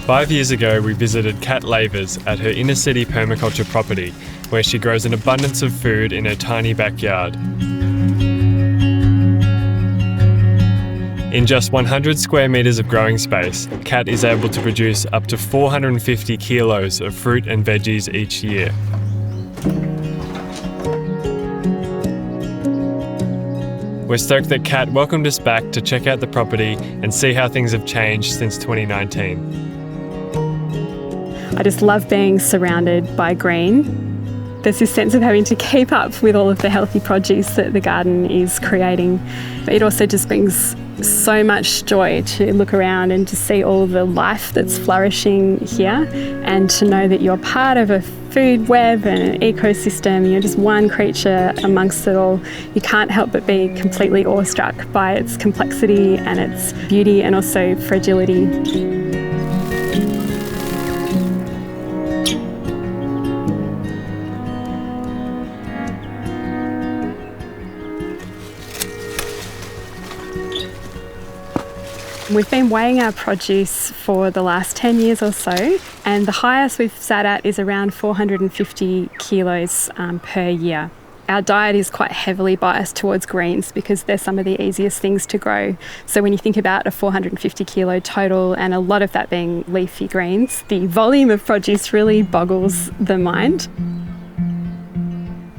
5 years ago, we visited Kat Lavers at her inner city permaculture property, where she grows an abundance of food in her tiny backyard. In just 100 square metres of growing space, Kat is able to produce up to 450 kilos of fruit and veggies each year. We're stoked that Kat welcomed us back to check out the property and see how things have changed since 2019. I just love being surrounded by green. There's this sense of having to keep up with all of the healthy produce that the garden is creating. But it also just brings so much joy to look around and to see all the life that's flourishing here, and to know that you're part of a food web and an ecosystem. You're just one creature amongst it all. You can't help but be completely awestruck by its complexity and its beauty and also fragility. We've been weighing our produce for the last 10 years or so, and the highest we've sat at is around 450 kilos per year. Our diet is quite heavily biased towards greens because they're some of the easiest things to grow. So when you think about a 450 kilo total, and a lot of that being leafy greens, the volume of produce really boggles the mind.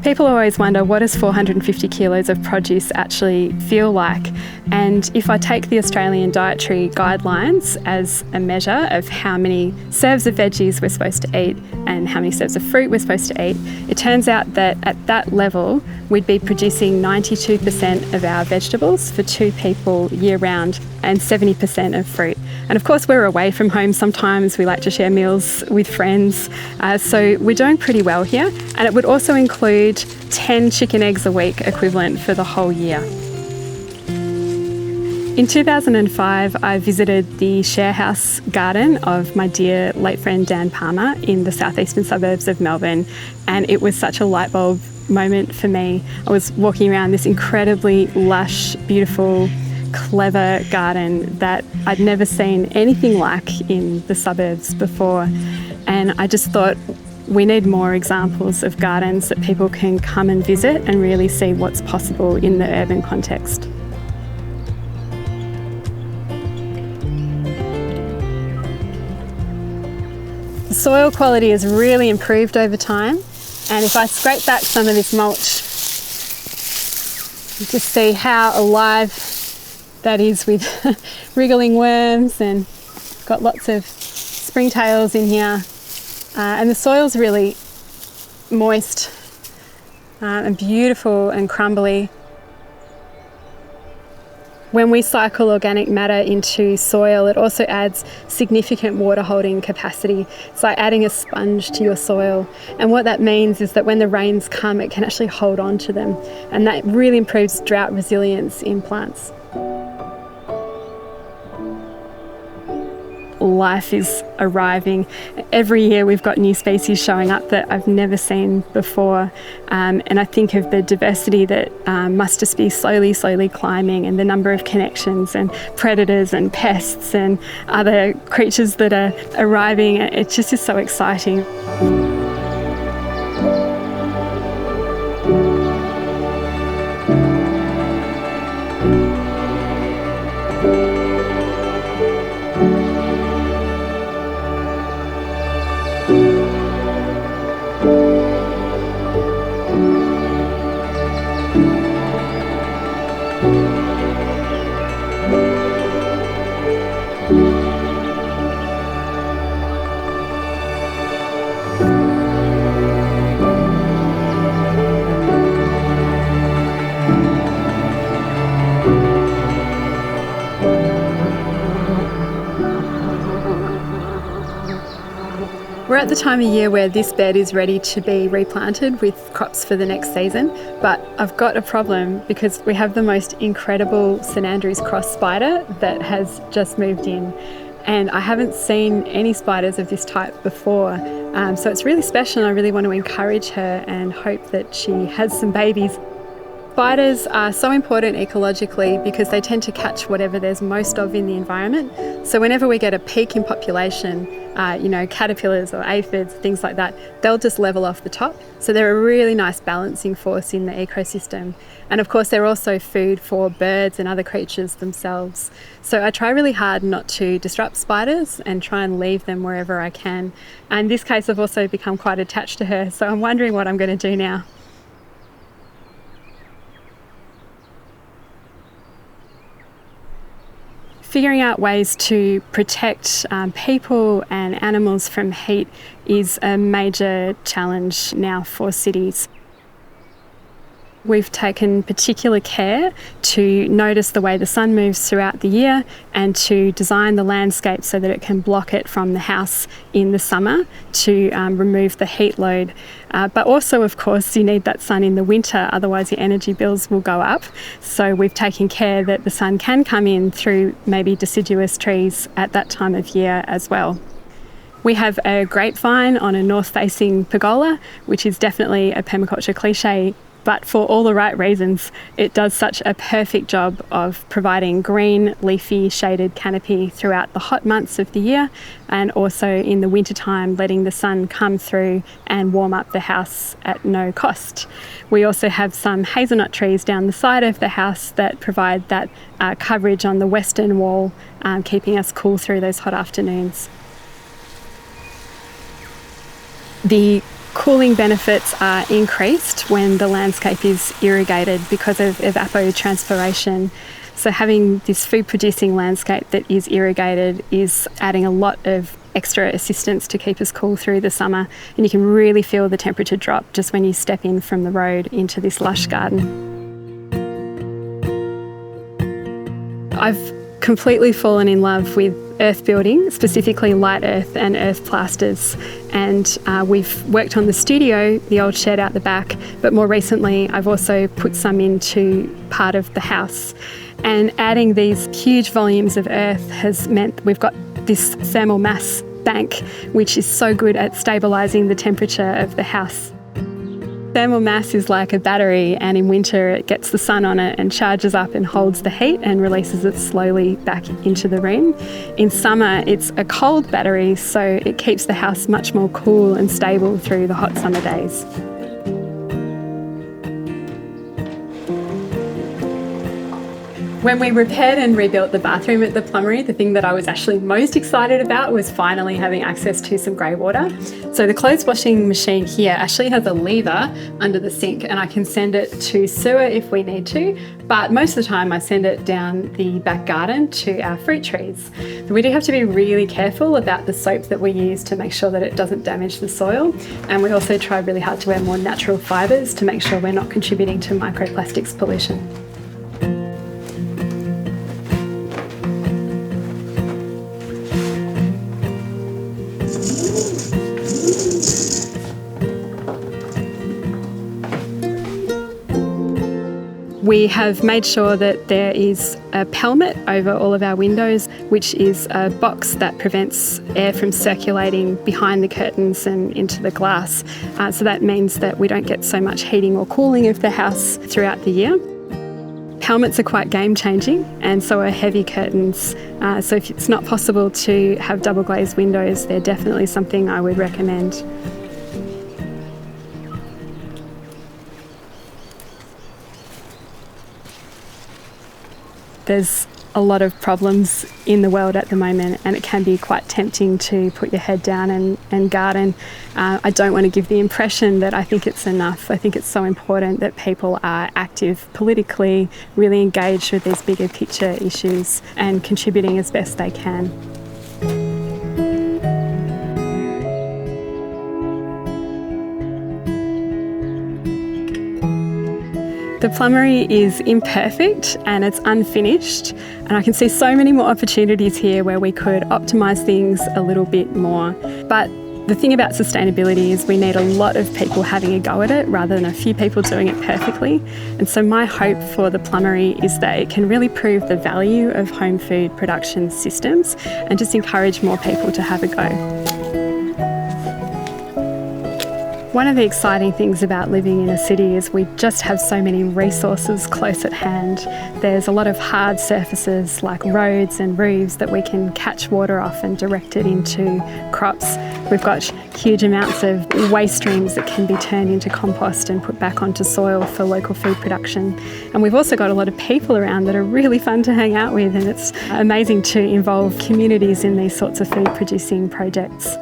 People always wonder, what does 450 kilos of produce actually feel like? And if I take the Australian Dietary Guidelines as a measure of how many serves of veggies we're supposed to eat and how many serves of fruit we're supposed to eat, it turns out that at that level, we'd be producing 92% of our vegetables for 2 people year round and 70% of fruit. And of course, we're away from home sometimes. We like to share meals with friends. So we're doing pretty well here. And it would also include 10 chicken eggs a week equivalent for the whole year. In 2005, I visited the share house garden of my dear late friend Dan Palmer in the southeastern suburbs of Melbourne, and it was such a light bulb moment for me. I was walking around this incredibly lush, beautiful, clever garden that I'd never seen anything like in the suburbs before, and I just thought, we need more examples of gardens that people can come and visit and really see what's possible in the urban context. The soil quality has really improved over time, and if I scrape back some of this mulch, you can see how alive that is with wriggling worms, and got lots of springtails in here. And the soil's really moist and beautiful and crumbly. When we cycle organic matter into soil, it also adds significant water holding capacity. It's like adding a sponge to your soil. And what that means is that when the rains come, it can actually hold on to them. And that really improves drought resilience in plants. Life is arriving. Every year we've got new species showing up that I've never seen before, and I think of the diversity that must just be slowly climbing, and the number of connections and predators and pests and other creatures that are arriving. It's just so exciting. We're at the time of year where this bed is ready to be replanted with crops for the next season, but I've got a problem because we have the most incredible St Andrew's cross spider that has just moved in, and I haven't seen any spiders of this type before. So it's really special, and I really want to encourage her and hope that she has some babies. Spiders are so important ecologically because they tend to catch whatever there's most of in the environment. So whenever we get a peak in population, caterpillars or aphids, things like that, they'll just level off the top. So they're a really nice balancing force in the ecosystem. And of course, they're also food for birds and other creatures themselves. So I try really hard not to disrupt spiders and try and leave them wherever I can. And in this case, I've also become quite attached to her. So I'm wondering what I'm going to do now. Figuring out ways to protect people and animals from heat is a major challenge now for cities. We've taken particular care to notice the way the sun moves throughout the year and to design the landscape so that it can block it from the house in the summer to remove the heat load. But also, of course, you need that sun in the winter, otherwise your energy bills will go up. So we've taken care that the sun can come in through maybe deciduous trees at that time of year as well. We have a grapevine on a north-facing pergola, which is definitely a permaculture cliche, but for all the right reasons. It does such a perfect job of providing green, leafy, shaded canopy throughout the hot months of the year, and also in the wintertime letting the sun come through and warm up the house at no cost. We also have some hazelnut trees down the side of the house that provide that coverage on the western wall, keeping us cool through those hot afternoons. The cooling benefits are increased when the landscape is irrigated because of evapotranspiration. So having this food-producing landscape that is irrigated is adding a lot of extra assistance to keep us cool through the summer. And you can really feel the temperature drop just when you step in from the road into this lush garden. I've completely fallen in love with earth building, specifically light earth and earth plasters. And we've worked on the studio, the old shed out the back, but more recently I've also put some into part of the house. And adding these huge volumes of earth has meant we've got this thermal mass bank, which is so good at stabilising the temperature of the house. Thermal mass is like a battery, and in winter it gets the sun on it and charges up and holds the heat and releases it slowly back into the room. In summer it's a cold battery, so it keeps the house much more cool and stable through the hot summer days. When we repaired and rebuilt the bathroom at the Plummery, the thing that I was actually most excited about was finally having access to some grey water. So the clothes washing machine here actually has a lever under the sink, and I can send it to sewer if we need to, but most of the time I send it down the back garden to our fruit trees. So we do have to be really careful about the soap that we use to make sure that it doesn't damage the soil, and we also try really hard to wear more natural fibres to make sure we're not contributing to microplastics pollution. We have made sure that there is a pelmet over all of our windows, which is a box that prevents air from circulating behind the curtains and into the glass. So that means that we don't get so much heating or cooling of the house throughout the year. Pelmets are quite game-changing, and so are heavy curtains. So if it's not possible to have double glazed windows, they're definitely something I would recommend. There's a lot of problems in the world at the moment, and it can be quite tempting to put your head down and garden. I don't want to give the impression that I think it's enough. I think it's so important that people are active politically, really engaged with these bigger picture issues and contributing as best they can. The Plummery is imperfect and it's unfinished, and I can see so many more opportunities here where we could optimise things a little bit more. But the thing about sustainability is we need a lot of people having a go at it rather than a few people doing it perfectly. And so my hope for the Plummery is that it can really prove the value of home food production systems and just encourage more people to have a go. One of the exciting things about living in a city is we just have so many resources close at hand. There's a lot of hard surfaces like roads and roofs that we can catch water off and direct it into crops. We've got huge amounts of waste streams that can be turned into compost and put back onto soil for local food production. And we've also got a lot of people around that are really fun to hang out with, and it's amazing to involve communities in these sorts of food producing projects.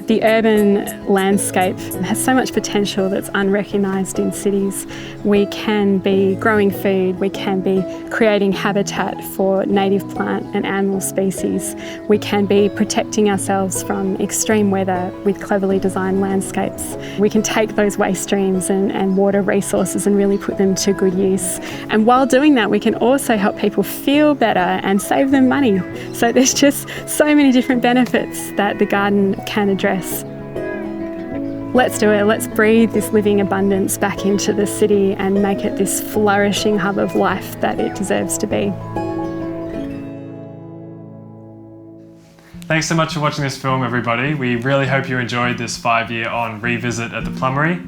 The urban landscape has so much potential that's unrecognised in cities. We can be growing food, we can be creating habitat for native plant and animal species, we can be protecting ourselves from extreme weather with cleverly designed landscapes. We can take those waste streams and water resources and really put them to good use. And while doing that, we can also help people feel better and save them money. So there's just so many different benefits that the garden can address. Let's do it. Let's breathe this living abundance back into the city and make it this flourishing hub of life that it deserves to be. Thanks so much for watching this film, everybody. We really hope you enjoyed this 5-year on revisit at the Plummery.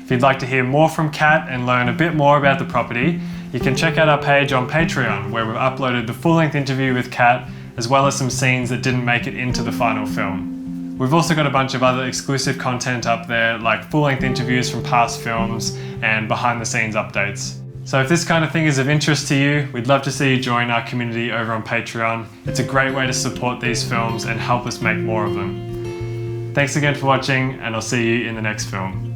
If you'd like to hear more from Kat and learn a bit more about the property, you can check out our page on Patreon, where we've uploaded the full-length interview with Kat, as well as some scenes that didn't make it into the final film. We've also got a bunch of other exclusive content up there, like full-length interviews from past films and behind-the-scenes updates. So if this kind of thing is of interest to you, we'd love to see you join our community over on Patreon. It's a great way to support these films and help us make more of them. Thanks again for watching, and I'll see you in the next film.